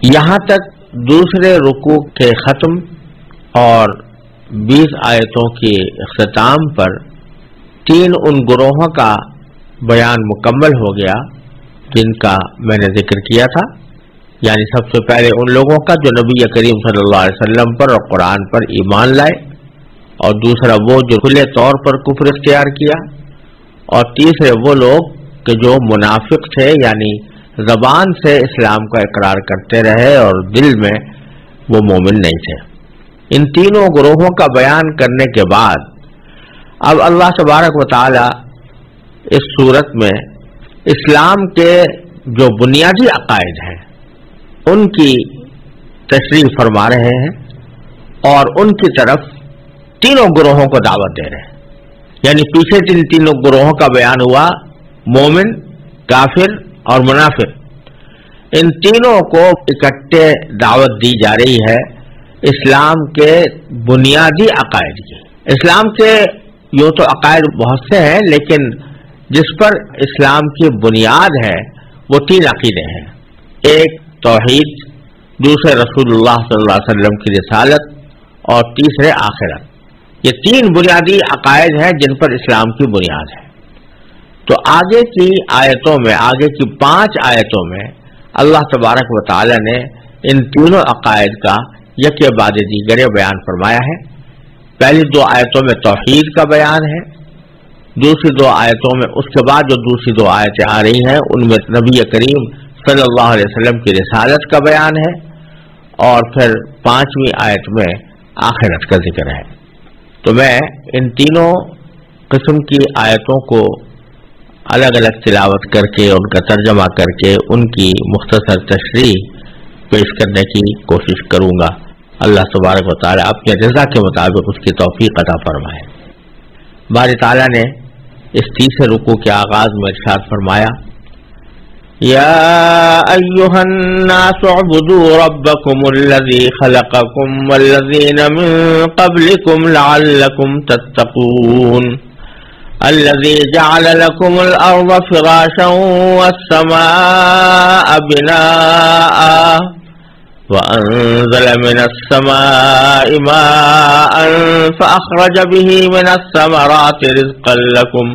یہاں تک دوسرے رکوع کے ختم اور 20 آیتوں کے اختتام پر 3 ان گروہوں کا بیان مکمل ہو گیا جن کا میں نے ذکر کیا تھا. یعنی سب سے پہلے ان لوگوں کا جو نبی کریم صلی اللہ علیہ وسلم پر اور قرآن پر ایمان لائے، اور دوسرا وہ جو کھلے طور پر کفر اختیار کیا، اور تیسرے وہ لوگ کہ جو منافق تھے، یعنی زبان سے اسلام کا اقرار کرتے رہے اور دل میں وہ مومن نہیں تھے. ان تینوں گروہوں کا بیان کرنے کے بعد اب اللہ تبارک و تعالی اس صورت میں اسلام کے جو بنیادی عقائد ہیں ان کی تشریح فرما رہے ہیں اور ان کی طرف تینوں گروہوں کو دعوت دے رہے ہیں. یعنی پیچھے تینوں گروہوں کا بیان ہوا، مومن، کافر اور منافق. ان تینوں کو اکٹھے دعوت دی جا رہی ہے اسلام کے بنیادی عقائد کی. اسلام کے یوں تو عقائد بہت سے ہیں، لیکن جس پر اسلام کی بنیاد ہے وہ 3 عقیدے ہیں. ایک توحید، دوسرے رسول اللہ صلی اللہ علیہ وسلم کی رسالت، اور تیسرے آخرت. یہ 3 بنیادی عقائد ہیں جن پر اسلام کی بنیاد ہے. تو آگے کی آیتوں میں، آگے کی 5 آیتوں میں اللہ تبارک و تعالی نے ان تینوں عقائد کا یکے بعد دیگرے بیان فرمایا ہے. پہلی 2 آیتوں میں توحید کا بیان ہے، دوسری 2 آیتوں میں اس کے بعد جو دوسری 2 آیتیں آ رہی ہیں ان میں نبی کریم صلی اللہ علیہ وسلم کی رسالت کا بیان ہے، اور پھر 5ویں آیت میں آخرت کا ذکر ہے. تو میں ان تینوں قسم کی آیتوں کو الگ الگ تلاوت کر کے، ان کا ترجمہ کر کے، ان کی مختصر تشریح پیش کرنے کی کوشش کروں گا. اللہ تبارک و تعالی اپنے رضا کے مطابق اس کی توفیق عطا فرمائے. باری تعالیٰ نے اس تیسرے رکوع کے آغاز میں ارشاد فرمایا، یا ایھا الناس اعبدوا ربکم الذی خلقکم والذین من قبلکم لعلکم تتقون الذی جعل لکم الارض فراشا والسماء بناء وأنزل من السماء ماء فأخرج به من الثمرات رزقا لكم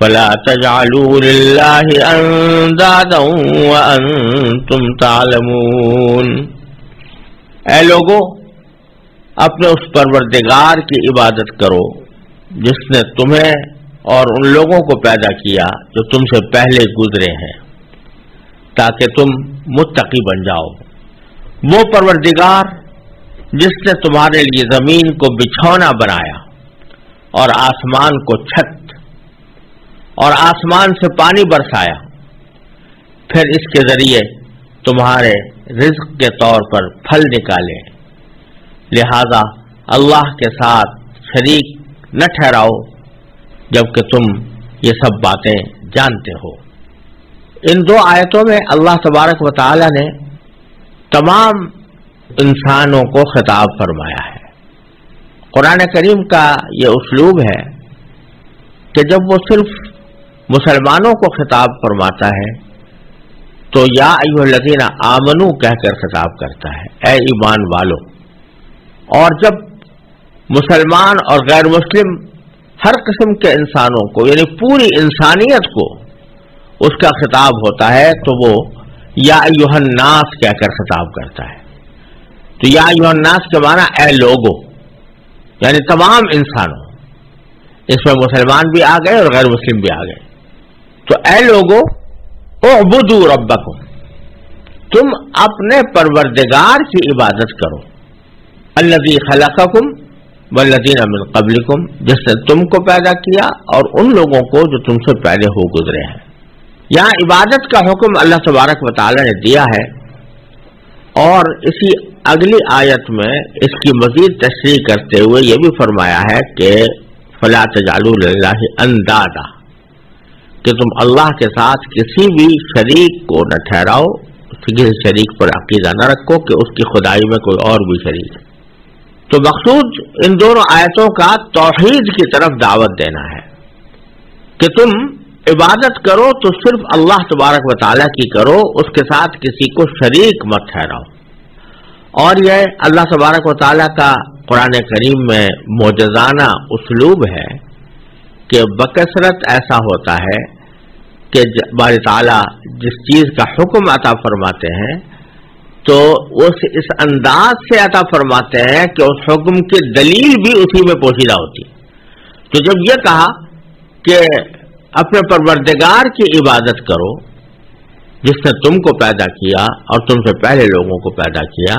فلا تجعلوا لله أندادا وأنتم تعلمون. اے لوگو، اپنے اس پروردگار کی عبادت کرو جس نے تمہیں اور ان لوگوں کو پیدا کیا جو تم سے پہلے گزرے ہیں، تاکہ تم متقی بن جاؤ. وہ پروردگار جس نے تمہارے لیے زمین کو بچھونا بنایا اور آسمان کو چھت، اور آسمان سے پانی برسایا، پھر اس کے ذریعے تمہارے رزق کے طور پر پھل نکالے. لہذا اللہ کے ساتھ شریک نہ ٹھہراؤ جبکہ تم یہ سب باتیں جانتے ہو. ان 2 آیتوں میں اللہ تبارک و تعالی نے تمام انسانوں کو خطاب فرمایا ہے. قرآن کریم کا یہ اسلوب ہے کہ جب وہ صرف مسلمانوں کو خطاب فرماتا ہے تو یا ایھا الذین آمنو کہہ کر خطاب کرتا ہے، اے ایمان والو. اور جب مسلمان اور غیر مسلم ہر قسم کے انسانوں کو، یعنی پوری انسانیت کو اس کا خطاب ہوتا ہے تو وہ یا ایھا الناس کہہ کر خطاب کرتا ہے. تو یا ایھا الناس کے معنی اے لوگو، یعنی تمام انسانوں. اس میں مسلمان بھی آ گئے اور غیر مسلم بھی آ گئے. تو اے لوگو اعبدوا ربکم، تم اپنے پروردگار کی عبادت کرو. الذی خلقکم والذین من قبلکم، جس نے تم کو پیدا کیا اور ان لوگوں کو جو تم سے پہلے ہو گزرے ہیں. یہاں عبادت کا حکم اللہ تبارک و تعالی نے دیا ہے، اور اسی اگلی آیت میں اس کی مزید تشریح کرتے ہوئے یہ بھی فرمایا ہے کہ فلا تجعلوا للہ اندادا، کہ تم اللہ کے ساتھ کسی بھی شریک کو نہ ٹھہراؤ، کسی شریک پر عقیدہ نہ رکھو کہ اس کی خدائی میں کوئی اور بھی شریک ہے. تو مقصود ان دونوں آیتوں کا توحید کی طرف دعوت دینا ہے کہ تم عبادت کرو تو صرف اللہ تبارک و تعالیٰ کی کرو، اس کے ساتھ کسی کو شریک مت ٹھہراؤ. اور یہ اللہ تبارک و تعالیٰ کا قرآن کریم میں معجزانہ اسلوب ہے کہ بکثرت ایسا ہوتا ہے کہ باری تعالیٰ جس چیز کا حکم عطا فرماتے ہیں تو اس انداز سے عطا فرماتے ہیں کہ اس حکم کی دلیل بھی اسی میں پوشیدہ ہوتی. تو جب یہ کہا کہ اپنے پروردگار کی عبادت کرو جس نے تم کو پیدا کیا اور تم سے پہلے لوگوں کو پیدا کیا،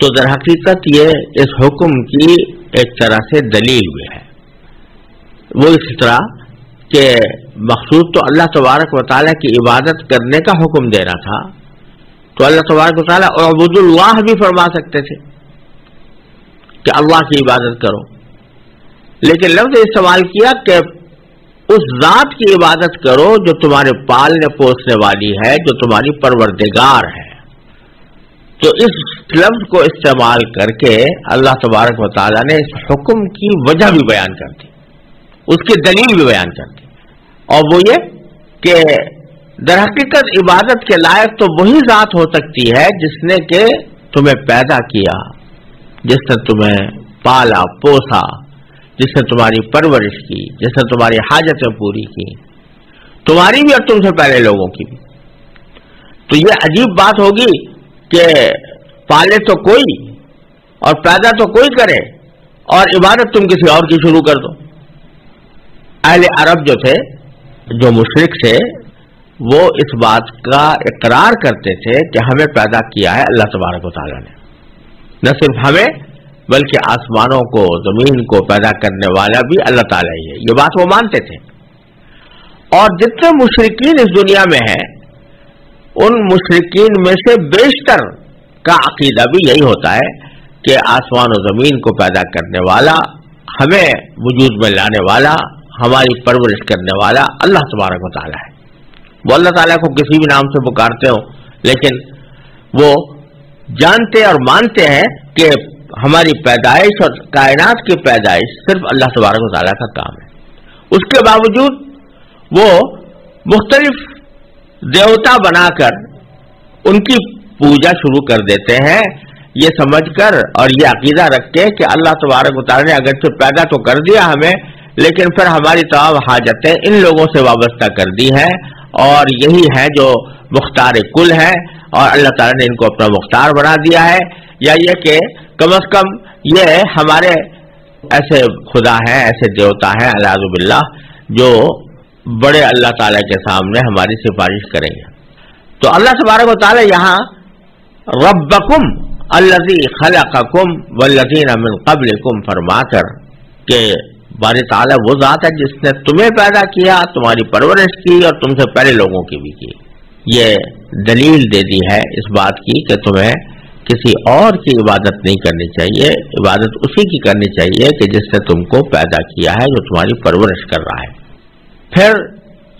تو در حقیقت یہ اس حکم کی ایک طرح سے دلیل بھی ہے. وہ اس طرح کہ مقصود تو اللہ تبارک و تعالیٰ کی عبادت کرنے کا حکم دینا تھا، تو اللہ تبارک و تعالیٰ اعبد اللہ بھی فرما سکتے تھے کہ اللہ کی عبادت کرو، لیکن لفظ استعمال کیا کہ اس ذات کی عبادت کرو جو تمہارے پالنے پوسنے والی ہے، جو تمہاری پروردگار ہے. تو اس لفظ کو استعمال کر کے اللہ تبارک و تعالیٰ نے اس حکم کی وجہ بھی بیان کر دی، اس کی دلیل بھی بیان کر دی، اور وہ یہ کہ در حقیقت عبادت کے لائق تو وہی ذات ہو سکتی ہے جس نے کہ تمہیں پیدا کیا، جس نے تمہیں پالا پوسا، جس نے تمہاری پرورش کی، جس نے تمہاری حاجتیں پوری کی، تمہاری بھی اور تم سے پہلے لوگوں کی بھی. تو یہ عجیب بات ہوگی کہ پالے تو کوئی اور پیدا تو کوئی کرے اور عبادت تم کسی اور کی شروع کر دو. اہل عرب جو تھے، جو مشرک تھے، وہ اس بات کا اقرار کرتے تھے کہ ہمیں پیدا کیا ہے اللہ تبارک و تعالیٰ نے، نہ صرف ہمیں بلکہ آسمانوں کو، زمین کو پیدا کرنے والا بھی اللہ تعالیٰ ہی ہے. یہ بات وہ مانتے تھے. اور جتنے مشرکین اس دنیا میں ہیں، ان مشرکین میں سے بیشتر کا عقیدہ بھی یہی ہوتا ہے کہ آسمان و زمین کو پیدا کرنے والا، ہمیں وجود میں لانے والا، ہماری پرورش کرنے والا اللہ تبارک و تعالیٰ ہے. وہ اللہ تعالیٰ کو کسی بھی نام سے پکارتے ہوں، لیکن وہ جانتے اور مانتے ہیں کہ ہماری پیدائش اور کائنات کی پیدائش صرف اللہ تبارک و تعالیٰ کا کام ہے. اس کے باوجود وہ مختلف دیوتا بنا کر ان کی پوجا شروع کر دیتے ہیں، یہ سمجھ کر اور یہ عقیدہ رکھ کے کہ اللہ تبارک و تعالیٰ نے اگرچہ پیدا تو کر دیا ہمیں، لیکن پھر ہماری تمام حاجتیں ان لوگوں سے وابستہ کر دی ہیں، اور یہی ہے جو مختار کل ہے، اور اللہ تعالیٰ نے ان کو اپنا مختار بنا دیا ہے. یا یہ کہ کم از کم یہ ہمارے ایسے خدا ہیں، ایسے دیوتا ہیں اعوذ باللہ، جو بڑے اللہ تعالیٰ کے سامنے ہماری سفارش کریں گے. تو اللہ تبارک و تعالیٰ یہاں ربکم الذی خلقکم والذین من قبلکم فرما کر کہ باری تعالیٰ وہ ذات ہے جس نے تمہیں پیدا کیا، تمہاری پرورش کی اور تم سے پہلے لوگوں کی بھی کی. یہ دلیل دے دی ہے اس بات کی کہ تمہیں کسی اور کی عبادت نہیں کرنی چاہیے، عبادت اسی کی کرنی چاہیے کہ جس نے تم کو پیدا کیا ہے، جو تمہاری پرورش کر رہا ہے. پھر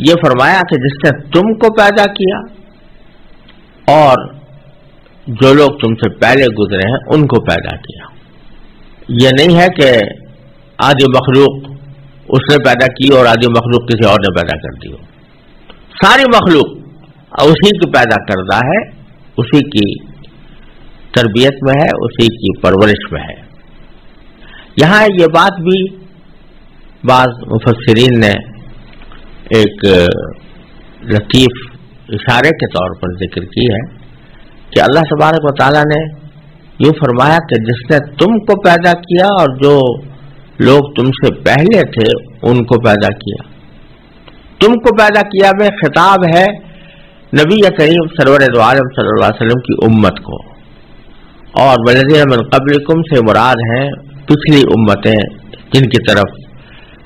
یہ فرمایا کہ جس نے تم کو پیدا کیا اور جو لوگ تم سے پہلے گزرے ہیں ان کو پیدا کیا. یہ نہیں ہے کہ آدھی مخلوق اس نے پیدا کی اور آدھی مخلوق کسی اور نے پیدا کر دی ہو. ساری مخلوق اسی کی پیدا کردہ ہے، اسی کی تربیت میں ہے، اسی کی پرورش میں ہے. یہاں یہ بات بھی بعض مفسرین نے ایک لطیف اشارے کے طور پر ذکر کی ہے کہ اللہ تبارک و تعالیٰ نے یوں فرمایا کہ جس نے تم کو پیدا کیا اور جو لوگ تم سے پہلے تھے ان کو پیدا کیا. تم کو پیدا کیا میں خطاب ہے نبی کریم سرور دو عالم صلی اللہ علیہ وسلم کی امت کو، اور والذین من قبلکم سے مراد ہیں پچھلی امتیں جن کی طرف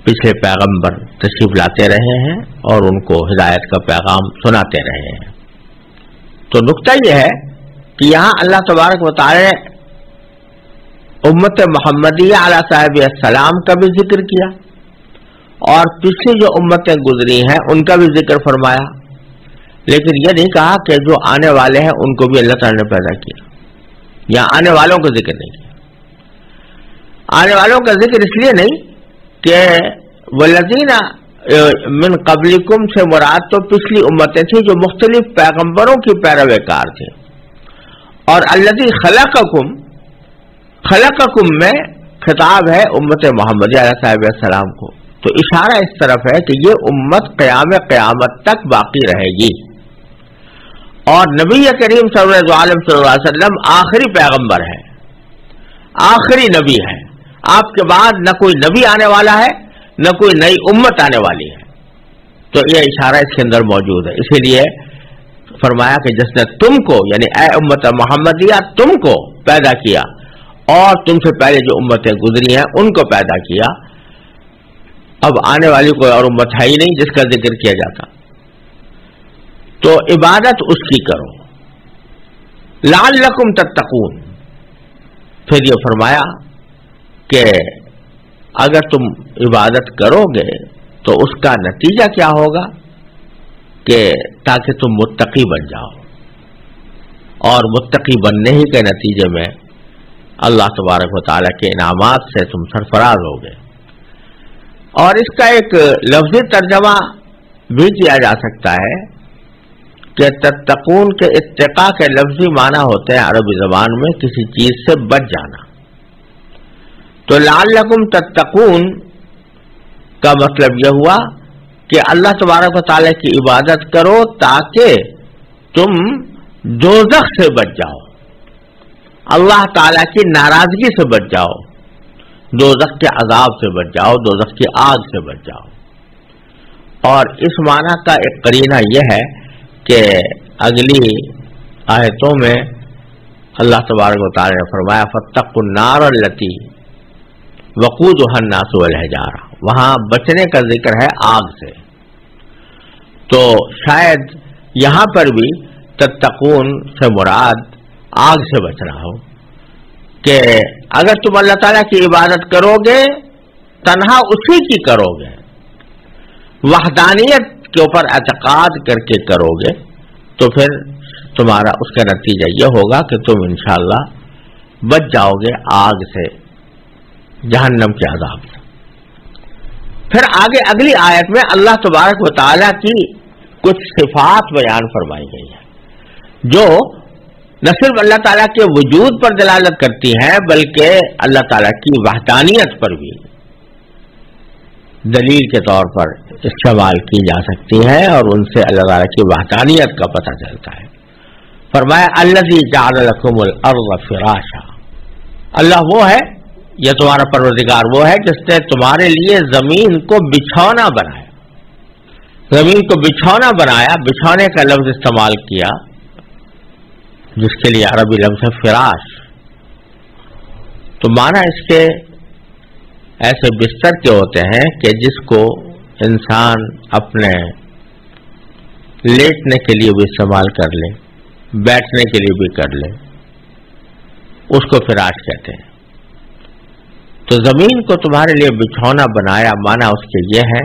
پچھلے پیغمبر تشریف لاتے رہے ہیں اور ان کو ہدایت کا پیغام سناتے رہے ہیں. تو نقطہ یہ ہے کہ یہاں اللہ تبارک و تعالی امت محمدیہ علیہ صاحب السلام کا بھی ذکر کیا اور پچھلی جو امتیں گزری ہیں ان کا بھی ذکر فرمایا، لیکن یہ نہیں کہا کہ جو آنے والے ہیں ان کو بھی اللہ تعالی نے پیدا کیا، یا آنے والوں کا ذکر نہیں کیا. آنے والوں کا ذکر اس لیے نہیں کہ والذین من قبلکم سے مراد تو پچھلی امتیں تھیں جو مختلف پیغمبروں کی پیروکار تھے، اور الذی خلقکم میں خطاب ہے امت محمدیہ علیہ السلام کو، تو اشارہ اس طرف ہے کہ یہ امت قیامت تک باقی رہے گی، اور نبی کریم صلی اللہ علیہ وسلم آخری پیغمبر ہے، آخری نبی ہے، آپ کے بعد نہ کوئی نبی آنے والا ہے نہ کوئی نئی امت آنے والی ہے، تو یہ اشارہ اس کے اندر موجود ہے۔ اسی لیے فرمایا کہ جس نے تم کو، یعنی اے امت محمدیہ، تم کو پیدا کیا اور تم سے پہلے جو امتیں گزری ہیں ان کو پیدا کیا، اب آنے والی کوئی اور امت ہے ہی نہیں جس کا ذکر کیا جاتا، تو عبادت اس کی کرو، لعلکم تتقون۔ پھر یہ فرمایا کہ اگر تم عبادت کرو گے تو اس کا نتیجہ کیا ہوگا کہ تاکہ تم متقی بن جاؤ، اور متقی بننے ہی کے نتیجے میں اللہ تبارک و تعالیٰ کے انعامات سے تم سرفراز ہوگے۔ اور اس کا ایک لفظی ترجمہ بھی کیا جا سکتا ہے کہ تتقون کے اتقاء کے لفظی معنی ہوتے ہیں عربی زبان میں کسی چیز سے بچ جانا، تو لعلکم تتقون کا مطلب یہ ہوا کہ اللہ تبارک و تعالیٰ کی عبادت کرو تاکہ تم دوزخ سے بچ جاؤ، اللہ تعالیٰ کی ناراضگی سے بچ جاؤ، دوزخ کے عذاب سے بچ جاؤ، دوزخ کی آگ سے بچ جاؤ۔ اور اس معنی کا ایک قرینہ یہ ہے کہ اگلی آیتوں میں اللہ تبارک و تعالیٰ نے فرمایا فاتقوا النار التی وقودها الناس والحجارہ، وہاں بچنے کا ذکر ہے آگ سے، تو شاید یہاں پر بھی تتقون سے مراد آگ سے بچنا ہو، کہ اگر تم اللہ تعالیٰ کی عبادت کرو گے تنہا اسی کی کرو گے، وحدانیت کے اوپر اعتقاد کر کے کرو گے، تو پھر تمہارا اس کا نتیجہ یہ ہوگا کہ تم انشاءاللہ بچ جاؤ گے آگ سے، جہنم کے عذاب سے۔ پھر آگے اگلی آیت میں اللہ تبارک و تعالیٰ کی کچھ صفات بیان فرمائی گئی ہے جو نہ صرف اللہ تعالیٰ کے وجود پر دلالت کرتی ہیں بلکہ اللہ تعالیٰ کی وحدانیت پر بھی دلیل کے طور پر استعمال کی جا سکتی ہے، اور ان سے اللہ تعالیٰ کی وحدانیت کا پتہ چلتا ہے۔ فرمایا الذی جعل لکم الارض فراشا، اللہ وہ ہے، یہ تمہارا پروردگار وہ ہے جس نے تمہارے لیے زمین کو بچھونا بنایا، زمین کو بچھونا بنایا، بچھونے کا لفظ استعمال کیا جس کے لیے عربی لفظ ہے فراش، تو معنی اس کے ایسے بستر کے ہوتے ہیں کہ جس کو انسان اپنے لیٹنے کے لیے بھی استعمال کر لے، بیٹھنے کے لیے بھی کر لے، اس کو فراش کہتے ہیں۔ تو زمین کو تمہارے لیے بچھونا بنایا، معنی اس کے یہ ہے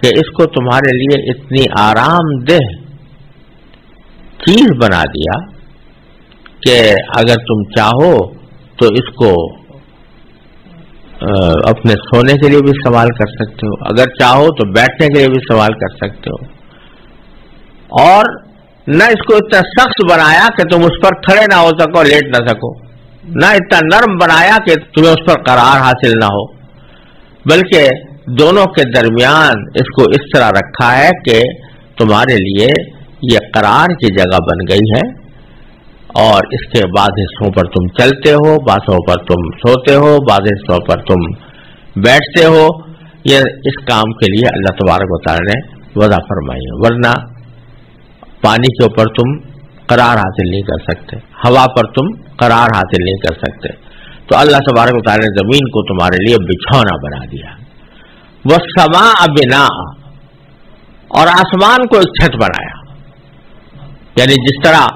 کہ اس کو تمہارے لیے اتنی آرام دہ چیز بنا دیا کہ اگر تم چاہو تو اس کو اپنے سونے کے لیے بھی استعمال کر سکتے ہو، اگر چاہو تو بیٹھنے کے لیے بھی استعمال کر سکتے ہو، اور نہ اس کو اتنا سخت بنایا کہ تم اس پر کھڑے نہ ہو سکو، لیٹ نہ سکو، نہ اتنا نرم بنایا کہ تمہیں اس پر قرار حاصل نہ ہو، بلکہ دونوں کے درمیان اس کو اس طرح رکھا ہے کہ تمہارے لیے یہ قرار کی جگہ بن گئی ہے، اور اس کے بعض حصوں پر تم چلتے ہو، بعضوں پر تم سوتے ہو، بعض حصوں پر تم بیٹھتے ہو۔ یہ اس کام کے لیے اللہ تبارک و تعالی نے وضع فرمائی ہے، ورنہ پانی کے اوپر تم قرار حاصل نہیں کر سکتے، ہوا پر تم قرار حاصل نہیں کر سکتے، تو اللہ تبارک و تعالی نے زمین کو تمہارے لیے بچھونا بنا دیا۔ وَالسَّمَاءَ بِنَاءً، اور آسمان کو ایک چھت بنایا، یعنی جس طرح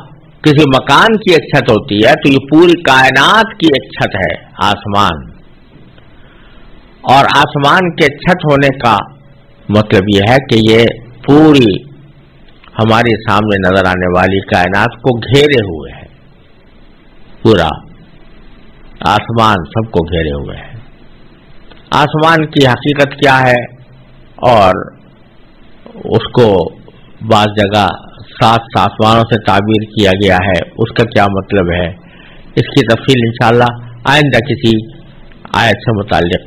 کسی مکان کی ایک چھت ہوتی ہے تو یہ پوری کائنات کی ایک چھت ہے آسمان، اور آسمان کے چھت ہونے کا مطلب یہ ہے کہ یہ پوری ہمارے سامنے نظر آنے والی کائنات کو گھیرے ہوئے ہے، پورا آسمان سب کو گھیرے ہوئے ہے۔ آسمان کی حقیقت کیا ہے اور اس کو بعض جگہ 7 آسمانوں سے تعبیر کیا گیا ہے، اس کا کیا مطلب ہے، اس کی تفصیل انشاءاللہ آئندہ کسی آیت سے متعلق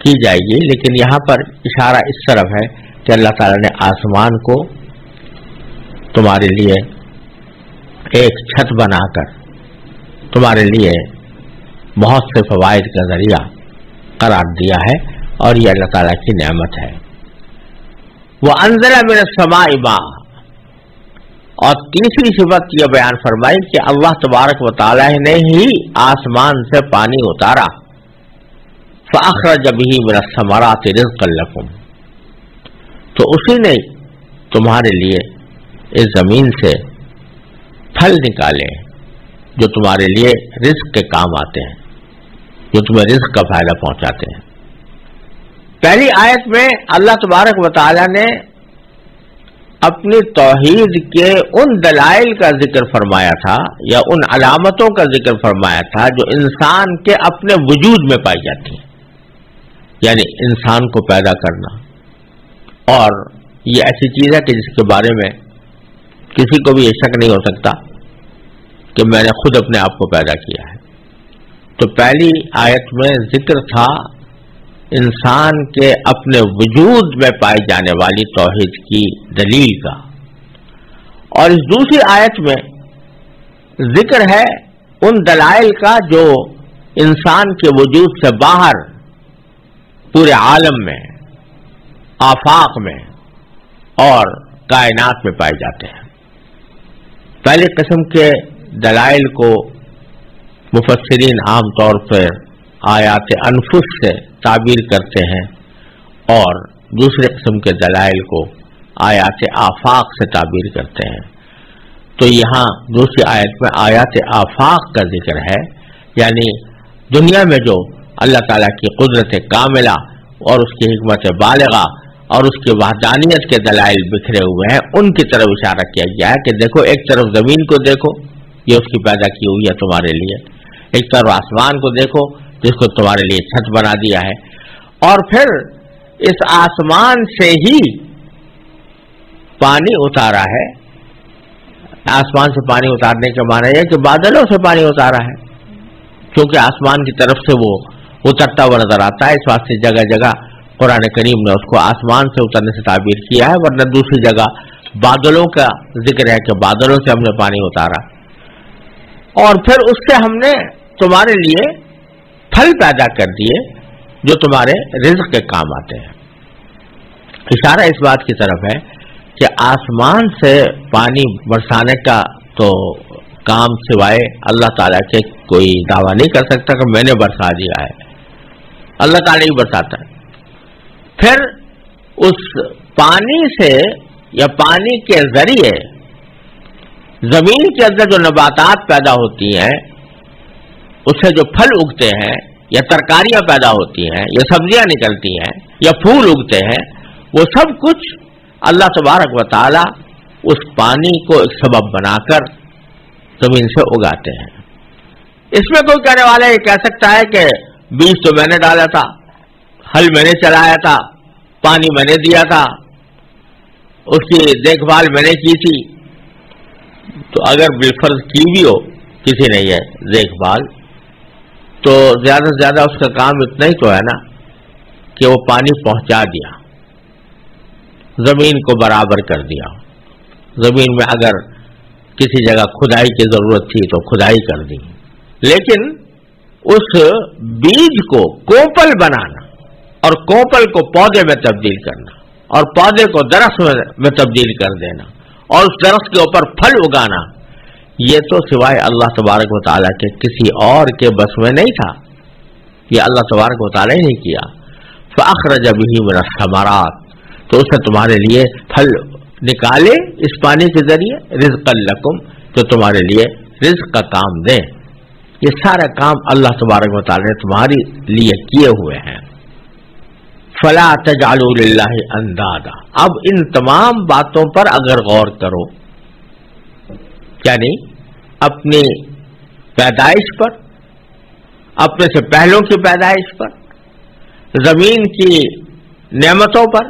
کی جائے گی. لیکن یہاں پر اشارہ اس طرف ہے کہ اللہ تعالیٰ نے آسمان کو تمہارے لیے ایک چھت بنا کر تمہارے لیے بہت سے فوائد کا ذریعہ قرار دیا ہے، اور یہ اللہ تعالیٰ کی نعمت ہے. وَأَنزَلَ مِنَ السَّمَاءِ مَاءً، اور تیسری صفت یہ بیان فرمائی کہ اللہ تبارک و تعالیٰ نے ہی آسمان سے پانی اتارا. فَأَخْرَجَ بِهِ مِنَ الثَّمَرَاتِ رِزْقًا لَكُمْ، تو اسی نے تمہارے لیے اس زمین سے پھل نکالے جو تمہارے لیے رزق کے کام آتے ہیں، جو تمہیں رزق کا فائدہ پہنچاتے ہیں. پہلی آیت میں اللہ تبارک و تعالی نے اپنی توحید کے ان دلائل کا ذکر فرمایا تھا یا ان علامتوں کا ذکر فرمایا تھا جو انسان کے اپنے وجود میں پائی جاتی ہیں، یعنی انسان کو پیدا کرنا. اور یہ ایسی چیز ہے کہ جس کے بارے میں کسی کو بھی یہ شک نہیں ہو سکتا کہ میں نے خود اپنے آپ کو پیدا کیا ہے. تو پہلی آیت میں ذکر تھا انسان کے اپنے وجود میں پائی جانے والی توحید کی دلیل کا، اور اس دوسری آیت میں ذکر ہے ان دلائل کا جو انسان کے وجود سے باہر پورے عالم میں، آفاق میں اور کائنات میں پائے جاتے ہیں. پہلی قسم کے دلائل کو مفسرین عام طور پر آیات انفس سے تعبیر کرتے ہیں، اور دوسرے قسم کے دلائل کو آیات آفاق سے تعبیر کرتے ہیں. تو یہاں دوسری آیت میں آیات آفاق کا ذکر ہے، یعنی دنیا میں جو اللہ تعالیٰ کی قدرت کاملہ اور اس کی حکمت بالغہ اور اس کی وحدانیت کے دلائل بکھرے ہوئے ہیں، ان کی طرف اشارہ کیا گیا ہے کہ دیکھو، ایک طرف زمین کو دیکھو، یہ اس کی پیدا کی ہوئی ہے تمہارے لیے، ایک طرف آسمان کو دیکھو جس کو تمہارے لیے چھت بنا دیا ہے، اور پھر اس آسمان سے ہی پانی اتارا ہے. آسمان سے پانی اتارنے کا معنی یہ کہ بادلوں سے پانی اتارا ہے، کیونکہ آسمان کی طرف سے وہ اترتا ہوا نظر آتا ہے. اس واسطے جگہ جگہ قرآن کریم نے اس کو آسمان سے اترنے سے تعبیر کیا ہے، ورنہ دوسری جگہ بادلوں کا ذکر ہے کہ بادلوں سے ہم نے پانی اتارا، اور پھر اس سے ہم نے تمہارے لیے پھل پیدا کر دیے جو تمہارے رزق کے کام آتے ہیں. اشارہ اس بات کی طرف ہے کہ آسمان سے پانی برسانے کا تو کام سوائے اللہ تعالیٰ کے کوئی دعویٰ نہیں کر سکتا کہ میں نے برسا دیا ہے. اللہ تعالیٰ ہی برساتا ہے. پھر اس پانی سے یا پانی کے ذریعے زمین کے اندر جو نباتات پیدا ہوتی ہیں، اس سے جو پھل اگتے ہیں یا ترکاریاں پیدا ہوتی ہیں یا سبزیاں نکلتی ہیں یا پھول اگتے ہیں، وہ سب کچھ اللہ تبارک و تعالی اس پانی کو ایک سبب بنا کر زمین سے اگاتے ہیں. اس میں کوئی کہنے والا یہ کہہ سکتا ہے کہ بیج تو میں نے ڈالا تھا، ہل میں نے چلایا تھا، پانی میں نے دیا تھا، اس کی دیکھ بھال میں نے کی تھی. تو اگر بالفرض کی بھی ہو کسی نے یہ دیکھ بھال، تو زیادہ سے زیادہ اس کا کام اتنا ہی تو ہے نا کہ وہ پانی پہنچا دیا، زمین کو برابر کر دیا. زمین میں اگر کسی جگہ کھدائی کی ضرورت تھی تو کھدائی کر دی، لیکن اس بیج کو کوپل بنانا اور کوپل کو پودے میں تبدیل کرنا اور پودے کو درخت میں تبدیل کر دینا اور اس درخت کے اوپر پھل اگانا، یہ تو سوائے اللہ تبارک و تعالیٰ کے کسی اور کے بس میں نہیں تھا. یہ اللہ تبارک و تعالیٰ ہی نہیں کیا. فأخرج به من الثمرات، تو اس نے تمہارے لیے پھل نکالے اس پانی کے ذریعے، رزقا لکم، جو تمہارے لیے رزق کا کام دیں. یہ سارا کام اللہ تبارک و تعالیٰ نے تمہارے لیے کیے ہوئے ہیں. فلا تجعلوا للہ اندادا. اب ان تمام باتوں پر اگر غور کرو، یعنی اپنی پیدائش پر، اپنے سے پہلوں کی پیدائش پر، زمین کی نعمتوں پر،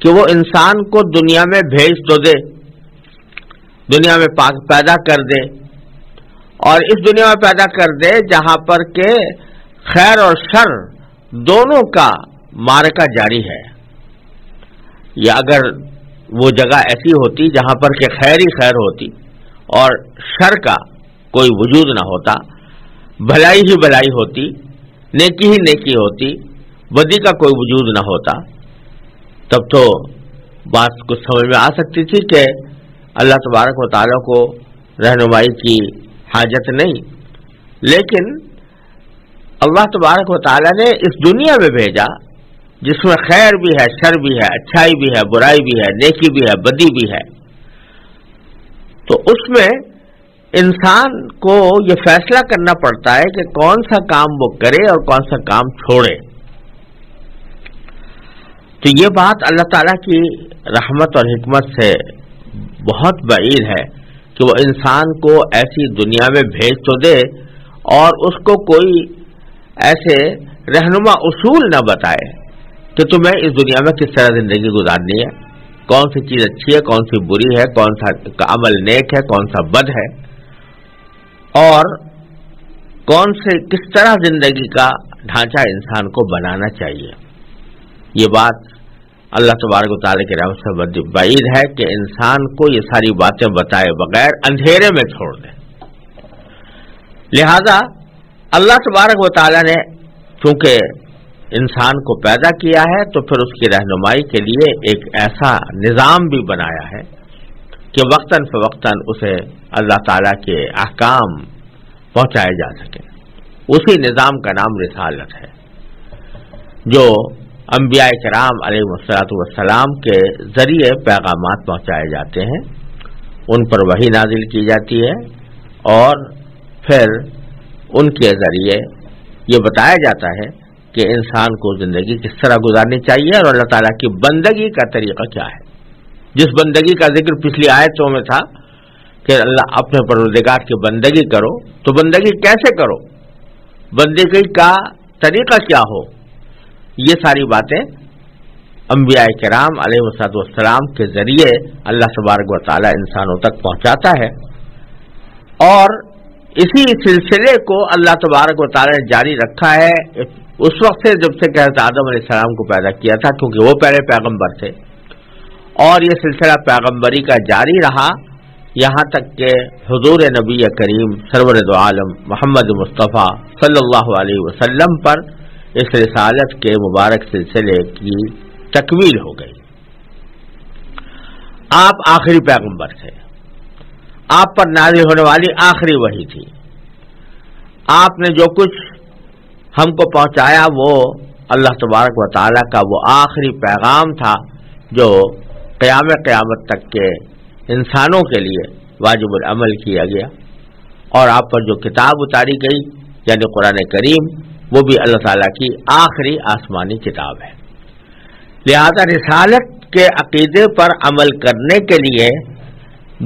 کہ وہ انسان کو دنیا میں بھیج تو دے، دنیا میں پاک پیدا کر دے، اور اس دنیا میں پیدا کر دے جہاں پر کہ خیر اور شر دونوں کا معرکہ جاری ہے. یا اگر وہ جگہ ایسی ہوتی جہاں پر کہ خیر ہی خیر ہوتی اور شر کا کوئی وجود نہ ہوتا، بھلائی ہی بھلائی ہوتی، نیکی ہی نیکی ہوتی، بدی کا کوئی وجود نہ ہوتا، تب تو بات کچھ سمجھ میں آ سکتی تھی کہ اللہ تبارک و تعالیٰ کو رہنمائی کی حاجت نہیں. لیکن اللہ تبارک و تعالیٰ نے اس دنیا میں بھیجا جس میں خیر بھی ہے، شر بھی ہے، اچھائی بھی ہے، برائی بھی ہے، نیکی بھی ہے، بدی بھی ہے. تو اس میں انسان کو یہ فیصلہ کرنا پڑتا ہے کہ کون سا کام وہ کرے اور کون سا کام چھوڑے. تو یہ بات اللہ تعالیٰ کی رحمت اور حکمت سے بہت بعید ہے کہ وہ انسان کو ایسی دنیا میں بھیج تو دے اور اس کو کوئی ایسے رہنما اصول نہ بتائے کہ تمہیں اس دنیا میں کس طرح زندگی گزارنی ہے، کون سی چیز اچھی ہے، کون سی بری ہے، کون سا عمل نیک ہے، کون سا بد ہے، اور کس طرح زندگی کا ڈھانچہ انسان کو بنانا چاہیے. یہ بات اللہ تبارک و تعالیٰ کی رحمت سے بعید ہے کہ انسان کو یہ ساری باتیں بتائے بغیر اندھیرے میں چھوڑ دے. لہذا اللہ تبارک و تعالیٰ نے چونکہ انسان کو پیدا کیا ہے تو پھر اس کی رہنمائی کے لیے ایک ایسا نظام بھی بنایا ہے کہ وقتاً فوقتاً اسے اللہ تعالیٰ کے احکام پہنچائے جا سکے. اسی نظام کا نام رسالت ہے، جو انبیاء کرام علیہ السلام کے ذریعے پیغامات پہنچائے جاتے ہیں، ان پر وحی نازل کی جاتی ہے اور پھر ان کے ذریعے یہ بتایا جاتا ہے کہ انسان کو زندگی کس طرح گزارنی چاہیے اور اللہ تعالیٰ کی بندگی کا طریقہ کیا ہے. جس بندگی کا ذکر پچھلی آیتوں میں تھا کہ اللہ اپنے پروردگار کی بندگی کرو، تو بندگی کیسے کرو، بندگی کا طریقہ کیا ہو، یہ ساری باتیں انبیاء کرام علیہ السلام کے ذریعے اللہ تبارک و تعالیٰ انسانوں تک پہنچاتا ہے. اور اسی سلسلے کو اللہ تبارک و تعالیٰ نے جاری رکھا ہے اس وقت سے جب سے کہ حضرت آدم علیہ السلام کو پیدا کیا تھا، کیونکہ وہ پہلے پیغمبر تھے، اور یہ سلسلہ پیغمبری کا جاری رہا یہاں تک کہ حضور نبی کریم سرور دو عالم محمد مصطفیٰ صلی اللہ علیہ وسلم پر اس رسالت کے مبارک سلسلے کی تکمیل ہو گئی. آپ آخری پیغمبر تھے، آپ پر نازل ہونے والی آخری وحی تھی. آپ نے جو کچھ ہم کو پہنچایا وہ اللہ تبارک و تعالیٰ کا وہ آخری پیغام تھا جو قیامت تک کے انسانوں کے لیے واجب العمل کیا گیا. اور آپ پر جو کتاب اتاری گئی یعنی قرآن کریم، وہ بھی اللہ تعالیٰ کی آخری آسمانی کتاب ہے. لہذا رسالت کے عقیدے پر عمل کرنے کے لیے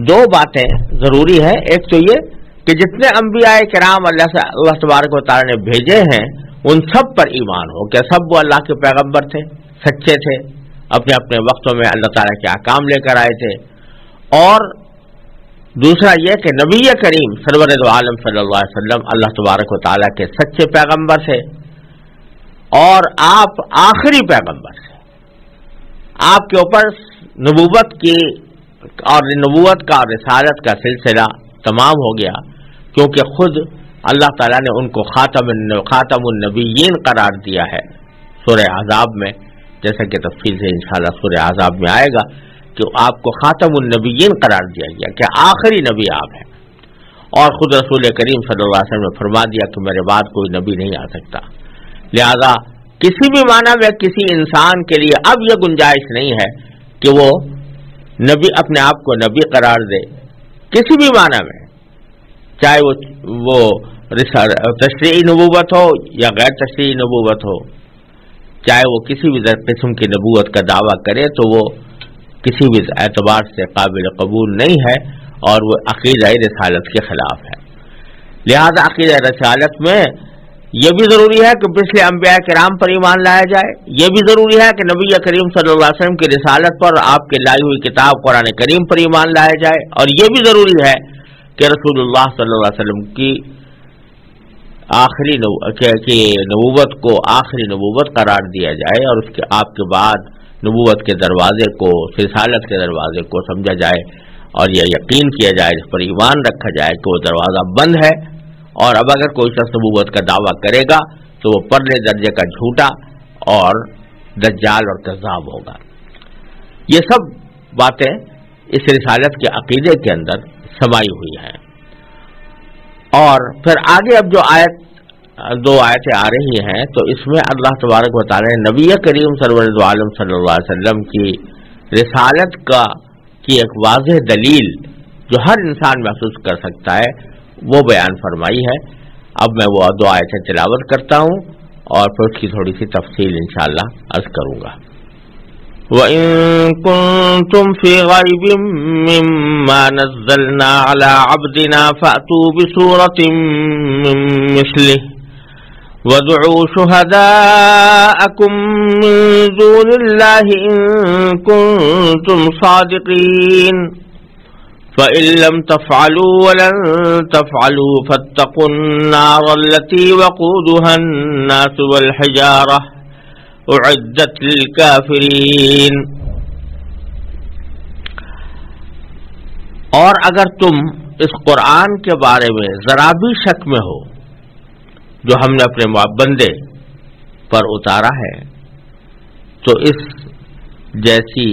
دو باتیں ضروری ہیں. ایک تو یہ کہ جتنے انبیاء کرام اللہ تبارک و تعالیٰ نے بھیجے ہیں ان سب پر ایمان ہو کہ سب وہ اللہ کے پیغمبر تھے، سچے تھے، اپنے اپنے وقتوں میں اللہ تعالیٰ کے احکام لے کر آئے تھے. اور دوسرا یہ کہ نبی کریم سرور دو عالم صلی اللہ علیہ وسلم اللہ تبارک و تعالیٰ کے سچے پیغمبر تھے اور آپ آخری پیغمبر تھے. آپ کے اوپر نبوت کی اور نبوت کا اور رسالت کا سلسلہ تمام ہو گیا، کیونکہ خود اللہ تعالیٰ نے ان کو خاتم النبیین قرار دیا ہے سورہ احزاب میں، جیسا کہ تفصیل سے انشاءاللہ سورہ احزاب میں آئے گا کہ آپ کو خاتم النبیین قرار دیا گیا کہ آخری نبی آپ ہیں. اور خود رسول کریم صلی اللہ علیہ وسلم نے فرما دیا کہ میرے بعد کوئی نبی نہیں آ سکتا. لہذا کسی بھی معنی میں کسی انسان کے لیے اب یہ گنجائش نہیں ہے کہ وہ نبی اپنے آپ کو نبی قرار دے، کسی بھی معنی میں، چاہے وہ تشریعی نبوت ہو یا غیر تشریعی نبوت ہو، چاہے وہ کسی بھی قسم کی نبوت کا دعویٰ کرے تو وہ کسی بھی اعتبار سے قابل قبول نہیں ہے اور وہ عقیدہ رسالت کے خلاف ہے. لہذا عقیدہ رسالت میں یہ بھی ضروری ہے کہ پچھلے انبیاء کرام پر ایمان لایا جائے، یہ بھی ضروری ہے کہ نبی کریم صلی اللہ علیہ وسلم کی رسالت پر، آپ کے لائی ہوئی کتاب قرآن کریم پر ایمان لایا جائے، اور یہ بھی ضروری ہے کہ رسول اللہ صلی اللہ علیہ وسلم کی آخری نبوت کو آخری نبوت قرار دیا جائے، اور اس کے آپ کے بعد نبوت کے دروازے کو، رسالت کے دروازے کو سمجھا جائے، اور یہ یقین کیا جائے، اس پر ایمان رکھا جائے کہ وہ دروازہ بند ہے، اور اب اگر کوئی شخص نبوت کا دعویٰ کرے گا تو وہ پرلے درجے کا جھوٹا اور دجال اور کذاب ہوگا۔ یہ سب باتیں اس رسالت کے عقیدے کے اندر سمائی ہوئی ہیں۔ اور پھر آگے اب جو دو آیتیں آ رہی ہیں تو اس میں اللہ تبارک و تعالی نے نبی کریم سرور دو عالم صلی اللہ علیہ وسلم کی رسالت کی ایک واضح دلیل جو ہر انسان محسوس کر سکتا ہے وہ بیان فرمائی ہے۔ اب میں وہ دو آیتیں تلاوت کرتا ہوں اور پھر اس کی تھوڑی سی تفصیل انشاءاللہ عرض کروں گا۔ وَإِن كُنتُمْ فِي رَيْبٍ مِّمَّا نَزَّلْنَا عَلَىٰ عَبْدِنَا فَأْتُوا بِسُورَةٍ مِّن مِّثْلِهِ وَادْعُوا شُهَدَاءَكُم مِّن دُونِ اللَّهِ إِن كُنتُمْ صَادِقِينَ فَإِن لَّمْ تَفْعَلُوا وَلَن تَفْعَلُوا فَاتَّقُوا النَّارَ الَّتِي وَقُودُهَا النَّاسُ وَالْحِجَارَةُ أُعِدَّتْ لِلْكَافِرِينَ۔ اور اگر تم اس قرآن کے بارے میں ذرا بھی شک میں ہو جو ہم نے اپنے بندے پر اتارا ہے، تو اس جیسی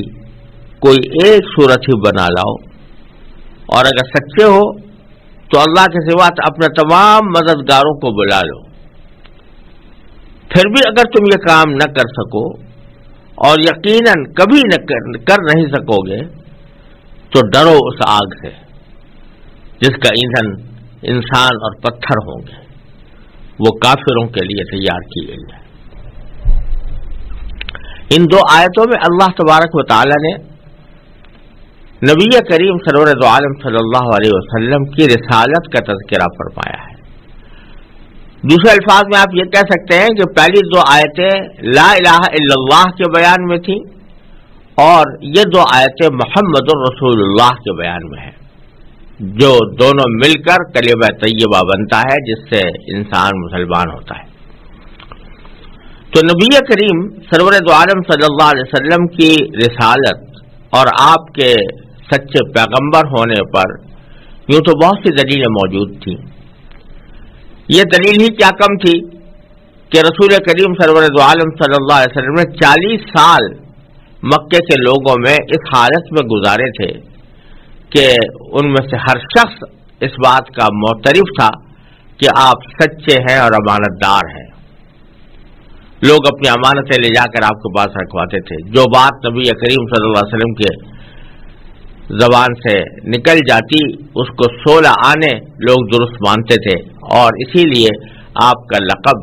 کوئی ایک صورت ہی بنا لاؤ، اور اگر سچے ہو تو اللہ کے سوا اپنے تمام مددگاروں کو بلا لو۔ پھر بھی اگر تم یہ کام نہ کر سکو اور یقیناً کبھی نہ کر نہیں سکو گے تو ڈرو اس آگ سے جس کا ایندھن انسان اور پتھر ہوں گے، وہ کافروں کے لیے تیار کی گئی ہے۔ ان دو آیتوں میں اللہ تبارک و تعالی نے نبی کریم سرور دو عالم صلی اللہ علیہ وسلم کی رسالت کا تذکرہ فرمایا ہے۔ دوسرے الفاظ میں آپ یہ کہہ سکتے ہیں کہ پہلی دو آیتیں لا الہ الا اللہ کے بیان میں تھیں، اور یہ دو آیتیں محمد الرسول اللہ کے بیان میں ہیں، جو دونوں مل کر کلمہ طیبہ بنتا ہے جس سے انسان مسلمان ہوتا ہے۔ تو نبی کریم سرور دو عالم صلی اللہ علیہ وسلم کی رسالت اور آپ کے سچے پیغمبر ہونے پر یوں تو بہت سی دلیلیں موجود تھیں۔ یہ دلیل ہی کیا کم تھی کہ رسول کریم سرور دو عالم صلی اللہ علیہ وسلم نے 40 سال مکے کے لوگوں میں اس حالت میں گزارے تھے کہ ان میں سے ہر شخص اس بات کا معترف تھا کہ آپ سچے ہیں اور امانت دار ہیں۔ لوگ اپنی امانتیں لے جا کر آپ کے پاس رکھواتے تھے، جو بات نبی کریم صلی اللہ علیہ وسلم کے زبان سے نکل جاتی اس کو 16 آنے لوگ درست مانتے تھے، اور اسی لیے آپ کا لقب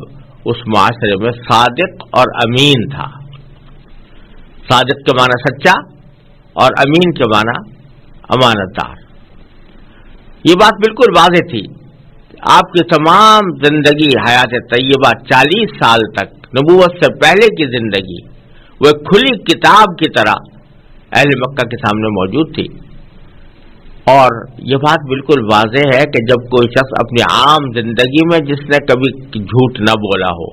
اس معاشرے میں صادق اور امین تھا۔ صادق کے معنی سچا اور امین کے معنی امانت دار۔ یہ بات بالکل واضح تھی۔ آپ کی تمام زندگی حیات طیبہ 40 سال تک نبوت سے پہلے کی زندگی وہ ایک کھلی کتاب کی طرح اہل مکہ کے سامنے موجود تھی، اور یہ بات بالکل واضح ہے کہ جب کوئی شخص اپنی عام زندگی میں جس نے کبھی جھوٹ نہ بولا ہو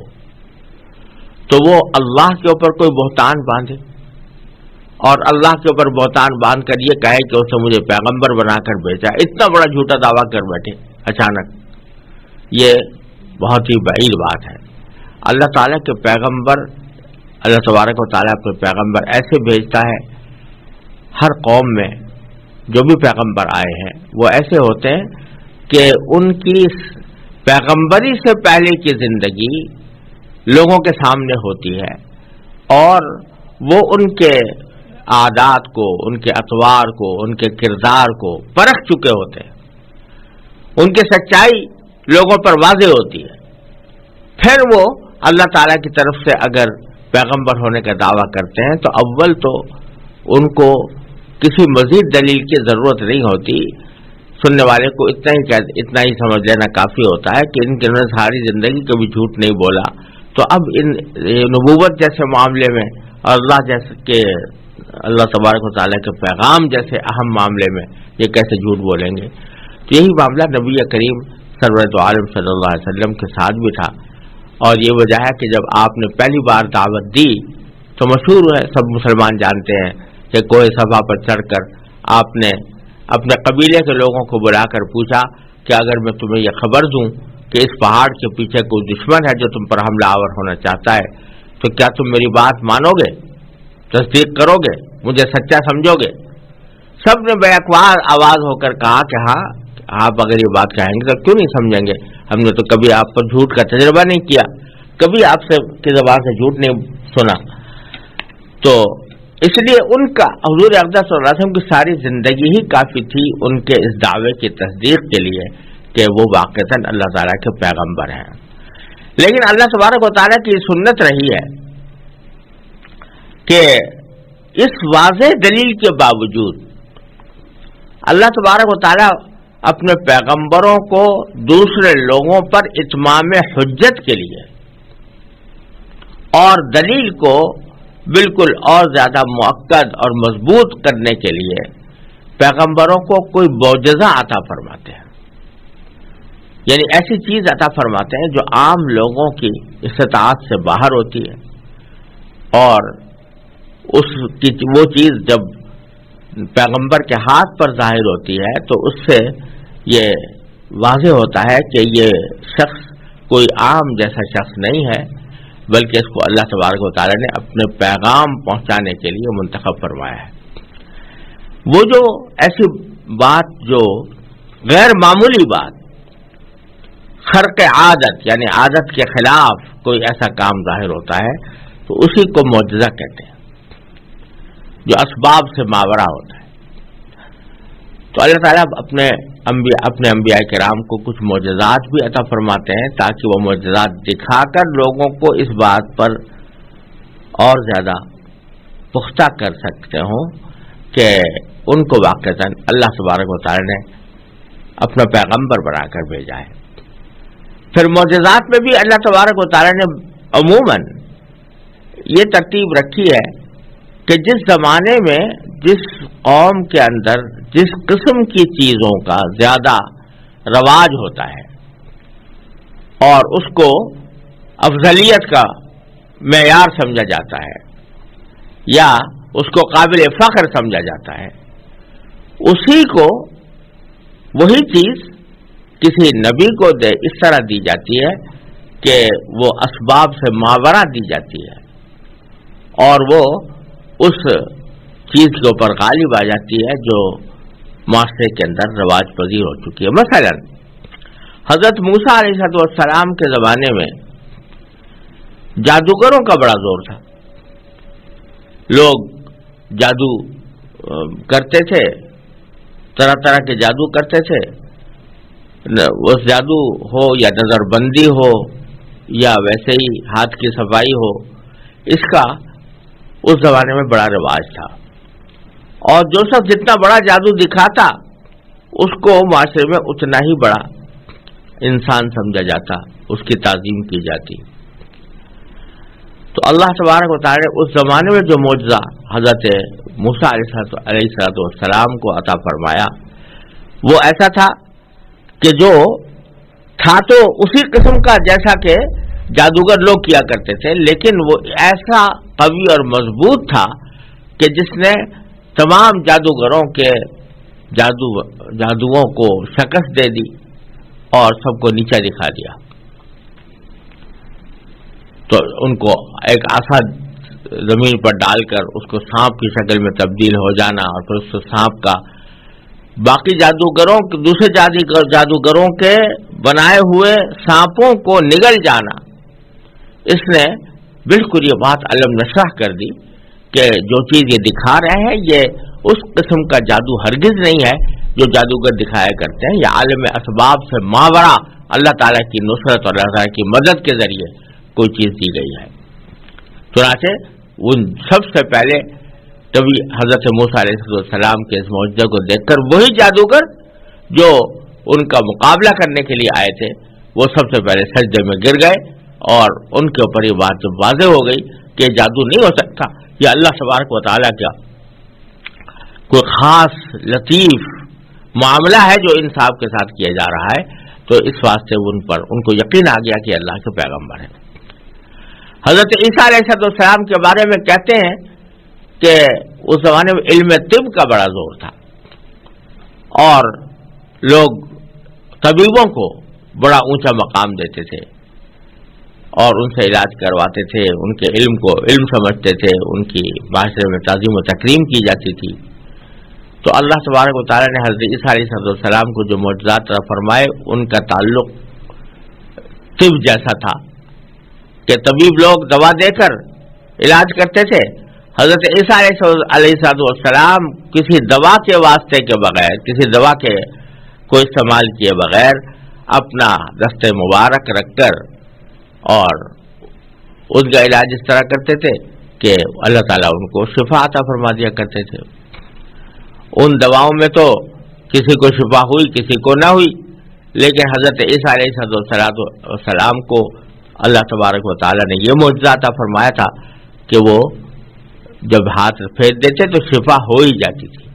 تو وہ اللہ کے اوپر کوئی بہتان باندھے اور اللہ کے اوپر بہتان باندھ کر یہ کہے کہ اسے مجھے پیغمبر بنا کر بھیجا، اتنا بڑا جھوٹا دعویٰ کر بیٹھے اچانک، یہ بہت ہی بعید بات ہے۔ اللہ تعالیٰ کے پیغمبر، اللہ تبارک و تعالیٰ اپنے پیغمبر ایسے بھیجتا ہے، ہر قوم میں جو بھی پیغمبر آئے ہیں وہ ایسے ہوتے ہیں کہ ان کی پیغمبری سے پہلے کی زندگی لوگوں کے سامنے ہوتی ہے، اور وہ ان کے عادات کو، ان کے اطوار کو، ان کے کردار کو پرکھ چکے ہوتے ہیں، ان کی سچائی لوگوں پر واضح ہوتی ہے۔ پھر وہ اللہ تعالیٰ کی طرف سے اگر پیغمبر ہونے کا دعویٰ کرتے ہیں تو اول تو ان کو کسی مزید دلیل کی ضرورت نہیں ہوتی، سننے والے کو اتنا ہی سمجھ لینا کافی ہوتا ہے کہ ان کے انہوں نے ساری زندگی کبھی جھوٹ نہیں بولا، تو اب ان نبوت جیسے معاملے میں اور اللہ تبارک و تعالیٰ کے پیغام جیسے اہم معاملے میں یہ کیسے جھوٹ بولیں گے؟ تو یہی معاملہ نبی کریم سرورت عالم صلی اللہ علیہ وسلم کے ساتھ بھی تھا، اور یہ وجہ ہے کہ جب آپ نے پہلی بار دعوت دی تو مشہور ہے، سب مسلمان جانتے ہیں کہ کوہ صفا پر چڑھ کر آپ نے اپنے قبیلے کے لوگوں کو بلا کر پوچھا کہ اگر میں تمہیں یہ خبر دوں کہ اس پہاڑ کے پیچھے کوئی دشمن ہے جو تم پر حملہ آور ہونا چاہتا ہے تو کیا تم میری بات مانو گے، تصدیق کرو گے، مجھے سچا سمجھو گے؟ سب نے بیکوار آواز ہو کر کہا کہ ہاں، آپ اگر یہ بات کہیں گے تو کیوں نہیں سمجھیں گے، ہم نے تو کبھی آپ پر جھوٹ کا تجربہ نہیں کیا، کبھی آپ سے کی زبان سے جھوٹ نہیں سنا۔ تو اس لیے ان کا حضور اقدس صلی اللہ علیہ وسلم کی ساری زندگی ہی کافی تھی ان کے اس دعوے کی تصدیق کے لیے کہ وہ واقعتاً اللہ تعالیٰ کے پیغمبر ہیں۔ لیکن اللہ تبارک و تعالیٰ کی سنت رہی ہے کہ اس واضح دلیل کے باوجود اللہ تبارک و تعالیٰ اپنے پیغمبروں کو دوسرے لوگوں پر اتمام حجت کے لیے اور دلیل کو بالکل اور زیادہ مؤکد اور مضبوط کرنے کے لیے پیغمبروں کو کوئی معجزہ عطا فرماتے ہیں، یعنی ایسی چیز عطا فرماتے ہیں جو عام لوگوں کی استطاعت سے باہر ہوتی ہے، اور وہ چیز جب پیغمبر کے ہاتھ پر ظاہر ہوتی ہے تو اس سے یہ واضح ہوتا ہے کہ یہ شخص کوئی عام جیسا شخص نہیں ہے، بلکہ اس کو اللہ تبارک و تعالیٰ نے اپنے پیغام پہنچانے کے لیے منتخب فرمایا ہے۔ وہ جو ایسی بات جو غیر معمولی بات، خرق عادت یعنی عادت کے خلاف کوئی ایسا کام ظاہر ہوتا ہے تو اسی کو معجزہ کہتے ہیں، جو اسباب سے ماورا ہوتا ہے۔ تو اللہ تعالیٰ اپنے انبیاء کرام کو کچھ معجزات بھی عطا فرماتے ہیں تاکہ وہ معجزات دکھا کر لوگوں کو اس بات پر اور زیادہ پختہ کر سکتے ہوں کہ ان کو واقعتاً اللہ تبارک و تعالیٰ نے اپنا پیغمبر بنا کر بھیجا ہے۔ پھر معجزات میں بھی اللہ تبارک و تعالیٰ نے عموماً یہ ترتیب رکھی ہے کہ جس زمانے میں جس قوم کے اندر جس قسم کی چیزوں کا زیادہ رواج ہوتا ہے اور اس کو افضلیت کا معیار سمجھا جاتا ہے یا اس کو قابل فخر سمجھا جاتا ہے، اسی کو وہی چیز کسی نبی کو اس طرح دی جاتی ہے کہ وہ اسباب سے ماورا دی جاتی ہے اور وہ اس چیز کے اوپر غالب آ جاتی ہے جو معاشرے کے اندر رواج پذیر ہو چکی ہے۔ مثلا حضرت موسیٰ علیہ السلام کے زمانے میں جادوگروں کا بڑا زور تھا، لوگ جادو کرتے تھے، طرح طرح کے جادو کرتے تھے، اس جادو ہو یا نظر بندی ہو یا ویسے ہی ہاتھ کی صفائی ہو، اس کا اس زمانے میں بڑا رواج تھا، اور جو شخص جتنا بڑا جادو دکھاتا اس کو معاشرے میں اتنا ہی بڑا انسان سمجھا جاتا، اس کی تعظیم کی جاتی۔ تو اللہ تبارک و تعالیٰ نے اس زمانے میں جو معجزہ حضرت موسیٰ علیہ السلام کو عطا فرمایا وہ ایسا تھا کہ جو تھا تو اسی قسم کا جیسا کہ جادوگر لوگ کیا کرتے تھے، لیکن وہ ایسا قوی اور مضبوط تھا کہ جس نے تمام جادوگروں کے جادوؤں کو شکست دے دی اور سب کو نیچا دکھا دیا۔ تو ان کو ایک عصا زمین پر ڈال کر اس کو سانپ کی شکل میں تبدیل ہو جانا اور پھر اس سانپ کا باقی دوسرے جادوگروں کے بنائے ہوئے سانپوں کو نگل جانا، اس نے بالکل یہ بات علم نشرح کر دی کہ جو چیز یہ دکھا رہے ہیں یہ اس قسم کا جادو ہرگز نہیں ہے جو جادوگر دکھایا کرتے ہیں، یہ عالم اسباب سے ماورا اللہ تعالیٰ کی نصرت اور اللہ تعالیٰ کی مدد کے ذریعے کوئی چیز دی گئی ہے۔ چنانچہ ان سب سے پہلے نبی حضرت موسیٰ علیہ السلام کے اس معجزے کو دیکھ کر وہی جادوگر جو ان کا مقابلہ کرنے کے لیے آئے تھے وہ سب سے پہلے سجدے میں گر گئے، اور ان کے اوپر یہ بات جب واضح ہو گئی کہ جادو نہیں ہو سکتا، یہ اللہ تبارک و تعالیٰ کا کوئی خاص لطیف معاملہ ہے جو انصاف کے ساتھ کیا جا رہا ہے، تو اس واسطے ان کو یقین آ گیا کہ اللہ کے پیغمبر ہیں۔ حضرت عیسیٰ علیہ السلام کے بارے میں کہتے ہیں کہ اس زمانے میں علم طب کا بڑا زور تھا، اور لوگ طبیبوں کو بڑا اونچا مقام دیتے تھے اور ان سے علاج کرواتے تھے، ان کے علم کو علم سمجھتے تھے، ان کی معاشرے میں تعظیم و تکریم کی جاتی تھی۔ تو اللہ تبارک و تعالیٰ نے حضرت عیسیٰ علیہ السلام کو جو معجزات عطا فرمائے ان کا تعلق طب جیسا تھا کہ طبیب لوگ دوا دے کر علاج کرتے تھے، حضرت عیسیٰ علیہ السلام کسی دوا کے واسطے کے بغیر، کسی دوا کے کو استعمال کیے بغیر اپنا دست مبارک رکھ کر اور اس کا علاج اس طرح کرتے تھے کہ اللہ تعالیٰ ان کو شفا عطا فرما دیا کرتے تھے۔ ان دواؤں میں تو کسی کو شفا ہوئی کسی کو نہ ہوئی، لیکن حضرت عیسیٰ علیہ السلام کو اللہ تبارک و تعالیٰ نے یہ معجزہ عطا فرمایا تھا کہ وہ جب ہاتھ پھیر دیتے تو شفا ہو ہی جاتی تھی،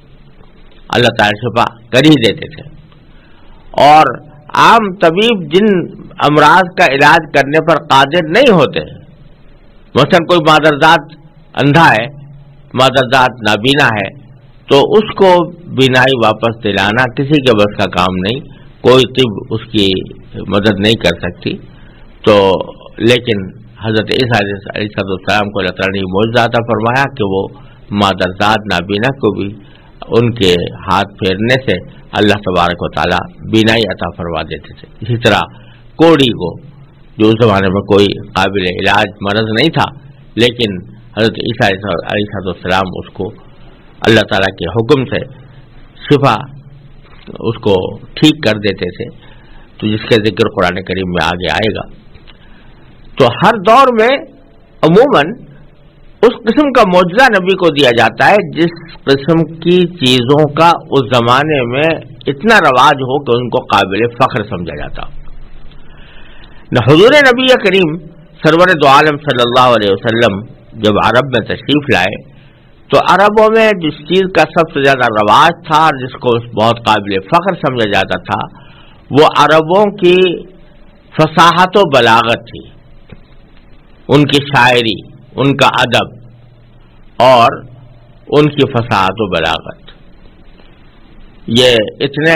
اللہ تعالیٰ شفا کر ہی دیتے تھے۔ اور عام طبیب جن امراض کا علاج کرنے پر قادر نہیں ہوتے، مثلا کوئی مادرزاد اندھا ہے، مادرزاد نابینا ہے، تو اس کو بینائی واپس دلانا کسی کے بس کا کام نہیں، کوئی طب اس کی مدد نہیں کر سکتی۔ تو لیکن حضرت عیسیٰ علیہ السلام کو اللہ تعالیٰ نے معجزہ عطا فرمایا کہ وہ مادرزاد نابینا کو بھی ان کے ہاتھ پھیرنے سے اللہ تبارک و تعالیٰ بینائی عطا فرما دیتے تھے۔ اسی طرح کوڑی کو، جو اس زمانے میں کوئی قابل علاج مرض نہیں تھا، لیکن حضرت عیسیٰ علیہ السلام اس کو اللہ تعالیٰ کے حکم سے شفا اس کو ٹھیک کر دیتے تھے، تو جس کا ذکر قرآن کریم میں آگے آئے گا۔ تو ہر دور میں عموماً اس قسم کا معجزہ نبی کو دیا جاتا ہے جس قسم کی چیزوں کا اس زمانے میں اتنا رواج ہو کہ ان کو قابل فخر سمجھا جاتا ہو۔ حضور نبی کریم سرور دو عالم صلی اللہ علیہ وسلم جب عرب میں تشریف لائے تو عربوں میں جس چیز کا سب سے زیادہ رواج تھا اور جس کو بہت قابل فخر سمجھا جاتا تھا وہ عربوں کی فصاحت و بلاغت تھی، ان کی شاعری، ان کا ادب اور ان کی فصاحت و بلاغت۔ یہ اتنے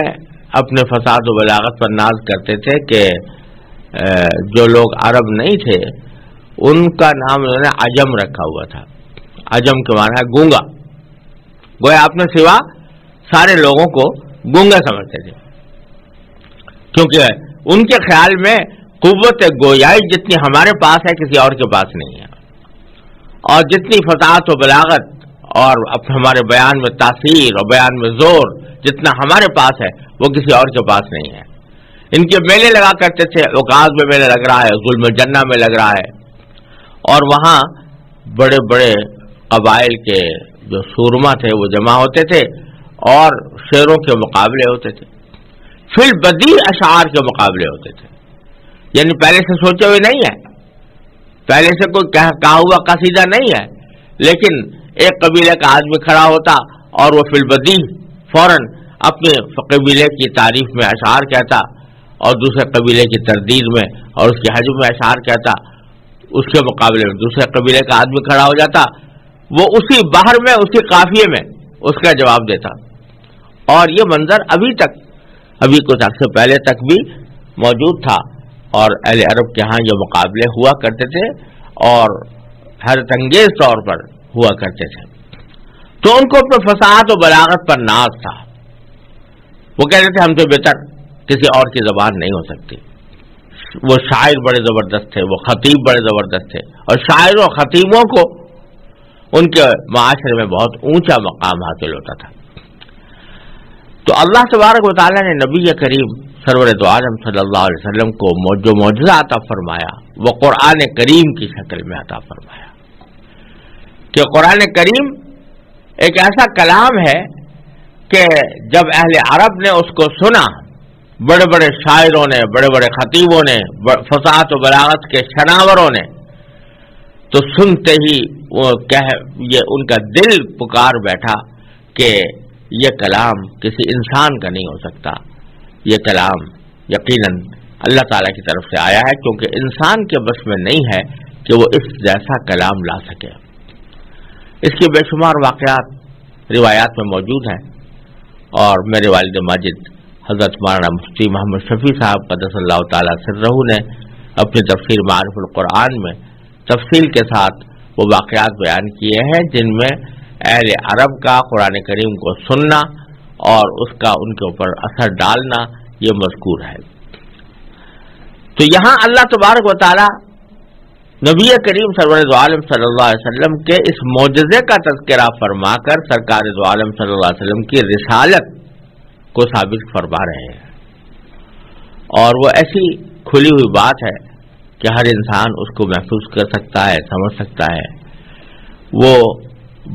اپنے فصاحت و بلاغت پر ناز کرتے تھے کہ جو لوگ عرب نہیں تھے ان کا نام انہوں نے عجم رکھا ہوا تھا۔ عجم کے معنی ہے گونگا، گویا اپنے سوا سارے لوگوں کو گونگا سمجھتے تھے، کیونکہ ان کے خیال میں قوت گویائی جتنی ہمارے پاس ہے کسی اور کے پاس نہیں ہے، اور جتنی فصاحت و بلاغت اور ہمارے بیان میں تاثیر اور بیان میں زور جتنا ہمارے پاس ہے وہ کسی اور کے پاس نہیں ہے۔ ان کے میلے لگا کرتے تھے، اوقاز میں میلہ لگ رہا ہے، ظلم جنہ میں لگ رہا ہے، اور وہاں بڑے بڑے قبائل کے جو سورما تھے وہ جمع ہوتے تھے اور شعروں کے مقابلے ہوتے تھے، فی البدیع اشعار کے مقابلے ہوتے تھے، یعنی پہلے سے سوچے ہوئے نہیں ہے، پہلے سے کوئی کہا ہوا قصیدہ نہیں ہے، لیکن ایک قبیلے کا آدمی کھڑا ہوتا اور وہ فی البدیع فوراً اپنے قبیلے کی تعریف میں اشعار کہتا اور دوسرے قبیلے کی تردید میں اور اس کے حجم میں اشعار کہتا، اس کے مقابلے میں دوسرے قبیلے کا آدمی کھڑا ہو جاتا، وہ اسی بحر میں اسی قافیے میں اس کا جواب دیتا۔ اور یہ منظر ابھی کچھ عرصے پہلے تک بھی موجود تھا، اور اہل عرب کے ہاں یہ مقابلے ہوا کرتے تھے اور حیرت انگیز طور پر ہوا کرتے تھے۔ تو ان کو اپنے فصاحت و بلاغت پر ناز تھا، وہ کہتے تھے ہم سے بہتر کسی اور کی زبان نہیں ہو سکتی۔ وہ شاعر بڑے زبردست تھے، وہ خطیب بڑے زبردست تھے، اور شاعر و خطیبوں کو ان کے معاشرے میں بہت اونچا مقام حاصل ہوتا تھا۔ تو اللہ تبارک و تعالیٰ نے نبی کریم سرور دو عالم صلی اللہ علیہ وسلم کو جو معجزہ عطا فرمایا وہ قرآن کریم کی شکل میں عطا فرمایا، کہ قرآن کریم ایک ایسا کلام ہے کہ جب اہل عرب نے اس کو سنا، بڑے بڑے شاعروں نے، بڑے بڑے خطیبوں نے، فصاحت و بلاغت کے شناوروں نے، تو سنتے ہی یہ ان کا دل پکار بیٹھا کہ یہ کلام کسی انسان کا نہیں ہو سکتا، یہ کلام یقیناً اللہ تعالیٰ کی طرف سے آیا ہے، کیونکہ انسان کے بس میں نہیں ہے کہ وہ اس جیسا کلام لا سکے۔ اس کے بے شمار واقعات روایات میں موجود ہیں، اور میرے والد ماجد حضرت مولانا مفتی محمد شفیع صاحب قدس اللہ تعالیٰ سرہ نے اپنی تفسیر معارف القرآن میں تفصیل کے ساتھ وہ واقعات بیان کیے ہیں جن میں اہل عرب کا قرآن کریم کو سننا اور اس کا ان کے اوپر اثر ڈالنا یہ مذکور ہے۔ تو یہاں اللہ تبارک و تعالی نبی کریم سرور دو عالم صلی اللہ علیہ وسلم کے اس معجزے کا تذکرہ فرما کر سرکار دو عالم صلی اللہ علیہ وسلم کی رسالت کو ثابت فرما رہے ہیں، اور وہ ایسی کھلی ہوئی بات ہے کہ ہر انسان اس کو محفوظ کر سکتا ہے، سمجھ سکتا ہے۔ وہ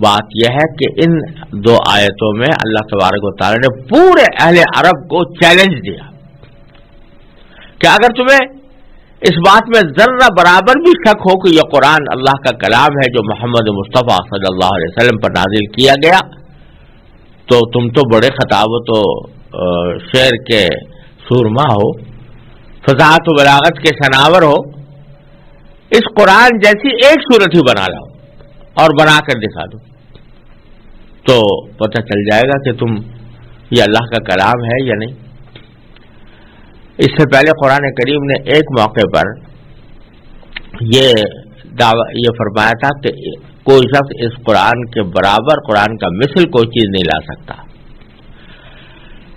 بات یہ ہے کہ ان دو آیتوں میں اللہ تبارک و تعالی نے پورے اہل عرب کو چیلنج دیا کہ اگر تمہیں اس بات میں ذرہ برابر بھی شک ہو کہ یہ قرآن اللہ کا کلام ہے جو محمد مصطفیٰ صلی اللہ علیہ وسلم پر نازل کیا گیا، تو تم تو بڑے خطابت و شعر کے سورما ہو، فصاحت و بلاغت کے شناور ہو، اس قرآن جیسی ایک صورت ہی بنا لاؤ اور بنا کر دکھا دو، تو پتہ چل جائے گا کہ تم یہ اللہ کا کلام ہے یا نہیں۔ اس سے پہلے قرآن کریم نے ایک موقع پر یہ فرمایا تھا کہ کوئی شخص اس قرآن کے برابر، قرآن کا مثل کوئی چیز نہیں لا سکتا۔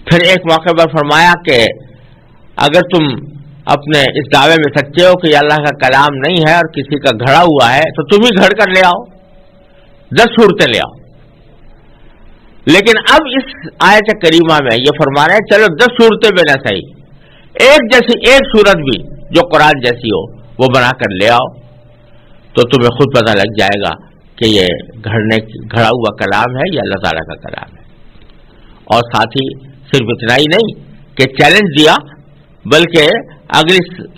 پھر ایک موقع پر فرمایا کہ اگر تم اپنے اس دعوے میں سچے ہو کہ یہ اللہ کا کلام نہیں ہے اور کسی کا گھڑا ہوا ہے تو تم ہی گھڑ کر لے آؤ، 10 صورتیں لے آؤ۔ لیکن اب اس آیت کریمہ میں یہ فرما رہے ہیں چلو 10 صورتیں بھی نہ صحیح، ایک جیسی ایک صورت بھی جو قرآن جیسی ہو وہ بنا کر لے آؤ، تو تمہیں خود پتہ لگ جائے گا کہ یہ گھڑا ہوا کلام ہے یا اللہ تعالیٰ کا کلام ہے۔ اور ساتھ ہی صرف اتنا ہی نہیں کہ چیلنج دیا، بلکہ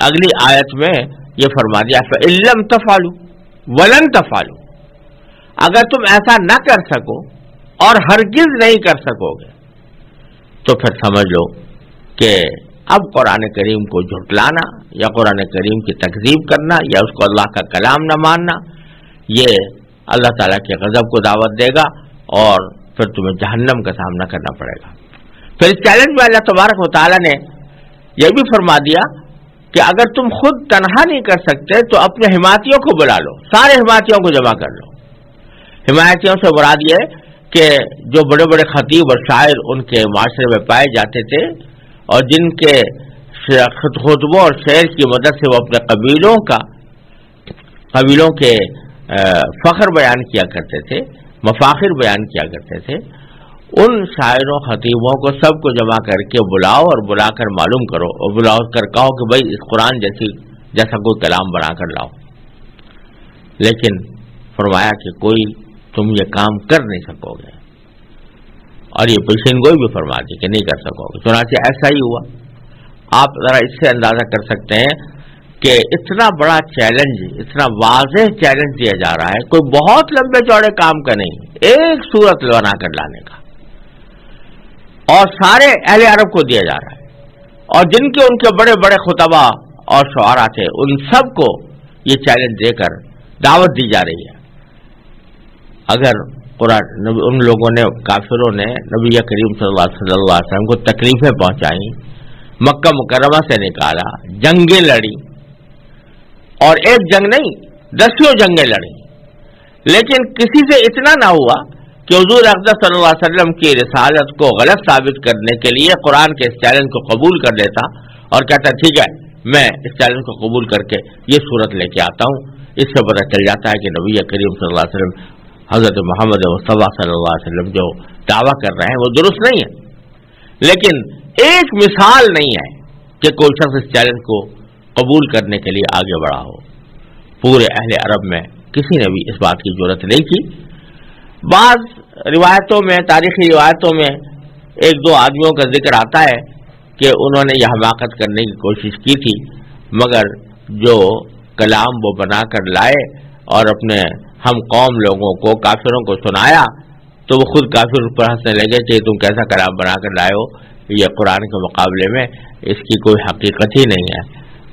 اگلی آیت میں یہ فرما دیا فَإِن لَّمْ تَفْعَلُوا وَلَن تَفْعَلُوا، اگر تم ایسا نہ کر سکو اور ہرگز نہیں کر سکو گے تو پھر سمجھ لو کہ اب قرآن کریم کو جھٹلانا یا قرآن کریم کی تکذیب کرنا یا اس کو اللہ کا کلام نہ ماننا یہ اللہ تعالیٰ کے غضب کو دعوت دے گا، اور پھر تمہیں جہنم کا سامنا کرنا پڑے گا۔ پھر اس چیلنج میں اللہ تبارک و تعالیٰ نے یہ بھی فرما دیا کہ اگر تم خود تنہا نہیں کر سکتے تو اپنے حمایتیوں کو بلا لو، سارے حمایتیوں کو جمع کر لو۔ حمایتیوں سے مراد یہ کہ جو بڑے بڑے خطیب اور شاعر ان کے معاشرے میں پائے جاتے تھے اور جن کے خطبوں اور شعر کی مدد سے وہ اپنے قبیلوں کے فخر بیان کیا کرتے تھے، مفاخر بیان کیا کرتے تھے، ان شاعروں خطیبوں کو سب کو جمع کر کے بلاؤ اور بلا کر معلوم کرو اور بلا کر کہو کہ بھائی اس قرآن جیسا کوئی کلام بنا کر لاؤ۔ لیکن فرمایا کہ کوئی تم یہ کام کر نہیں سکو گے، اور یہ پیشین گوئی بھی فرما دی کہ نہیں کر سکو گے۔ چنانچہ ایسا ہی ہوا۔ آپ ذرا اس سے اندازہ کر سکتے ہیں کہ اتنا بڑا چیلنج، اتنا واضح چیلنج دیا جا رہا ہے، کوئی بہت لمبے چوڑے کام کا نہیں، ایک صورت بنا کر لانے کا، اور سارے اہل عرب کو دیا جا رہا ہے، اور جن کے ان کے بڑے بڑے خطباء اور شعراء تھے ان سب کو یہ چیلنج دے کر دعوت دی جا رہی ہے۔ اگر قرآن ان لوگوں نے، کافروں نے نبی کریم صلی اللہ علیہ وسلم کو تکلیفیں پہنچائیں، مکہ مکرمہ سے نکالا، جنگیں لڑی، اور ایک جنگ نہیں 10 جنگیں لڑی، لیکن کسی سے اتنا نہ ہوا کہ حضور اقدس صلی اللہ علیہ وسلم کی رسالت کو غلط ثابت کرنے کے لیے قرآن کے اس چیلنج کو قبول کر لیتا اور کہتا ٹھیک ہے میں اس چیلنج کو قبول کر کے یہ صورت لے کے آتا ہوں۔ اس سے پتہ چل جاتا ہے کہ نبی کریم صلی اللہ علیہ وسلم حضرت محمد مصطفیٰ صلی اللہ علیہ وسلم جو دعویٰ کر رہے ہیں وہ درست نہیں ہے، لیکن ایک مثال نہیں ہے کہ کوئی شخص اس چیلنج کو قبول کرنے کے لیے آگے بڑھا ہو۔ پورے اہل عرب میں کسی نے بھی اس بات کی جرات نہیں کی۔ بعض روایتوں میں، تاریخی روایتوں میں ایک دو آدمیوں کا ذکر آتا ہے کہ انہوں نے یہ حماقت کرنے کی کوشش کی تھی، مگر جو کلام وہ بنا کر لائے اور اپنے ہم قوم لوگوں کو، کافروں کو سنایا تو وہ خود کافر پر ہنسنے لگے کہ تم کیسا کلام بنا کر لائے ہو، یہ قرآن کے مقابلے میں اس کی کوئی حقیقت ہی نہیں ہے،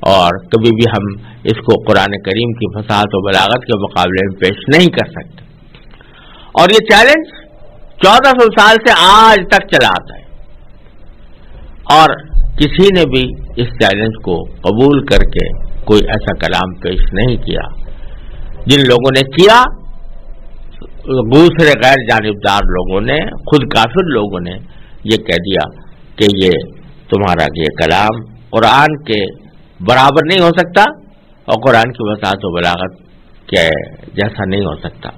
اور کبھی بھی ہم اس کو قرآن کریم کی فصاحت و بلاغت کے مقابلے میں پیش نہیں کر سکتے۔ اور یہ چیلنج 1400 سال سے آج تک چلا آتا ہے، اور کسی نے بھی اس چیلنج کو قبول کر کے کوئی ایسا کلام پیش نہیں کیا۔ جن لوگوں نے کیا، دوسرے غیر جانبدار لوگوں نے، خود کافر لوگوں نے یہ کہہ دیا کہ یہ تمہارا یہ کلام قرآن کے برابر نہیں ہو سکتا اور قرآن کی فصاحت و بلاغت کے جیسا نہیں ہو سکتا۔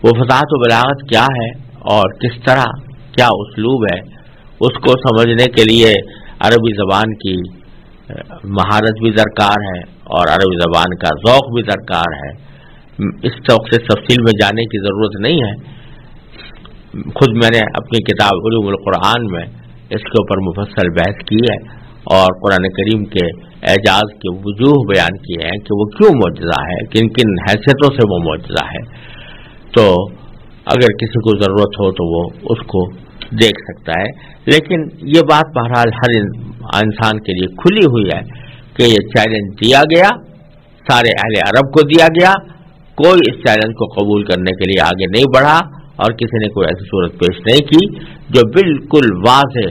وہ فصاحت و بلاغت کیا ہے اور کس طرح، کیا اسلوب ہے، اس کو سمجھنے کے لیے عربی زبان کی مہارت بھی درکار ہے اور عربی زبان کا ذوق بھی درکار ہے۔ اس ذوق سے تفصیل میں جانے کی ضرورت نہیں ہے، خود میں نے اپنی کتاب علوم القرآن میں اس کے اوپر مفصل بحث کی ہے اور قرآن کریم کے اعجاز کے وجوہ بیان کیے ہیں کہ وہ کیوں معجزہ ہے، کن کن حیثیتوں سے وہ معجزہ ہے۔ تو اگر کسی کو ضرورت ہو تو وہ اس کو دیکھ سکتا ہے، لیکن یہ بات بہرحال ہر انسان کے لیے کھلی ہوئی ہے کہ یہ چیلنج دیا گیا، سارے اہل عرب کو دیا گیا، کوئی اس چیلنج کو قبول کرنے کے لیے آگے نہیں بڑھا اور کسی نے کوئی ایسی صورت پیش نہیں کی جو بالکل واضح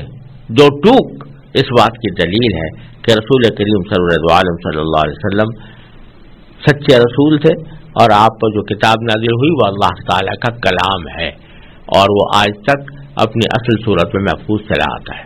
دو ٹوک اس بات کی دلیل ہے کہ رسول کریم سرور عالم صلی اللہ علیہ وسلم سچے رسول تھے اور آپ پر جو کتاب نازل ہوئی وہ اللہ تعالیٰ کا کلام ہے اور وہ آج تک اپنی اصل صورت میں محفوظ چلا آتا ہے۔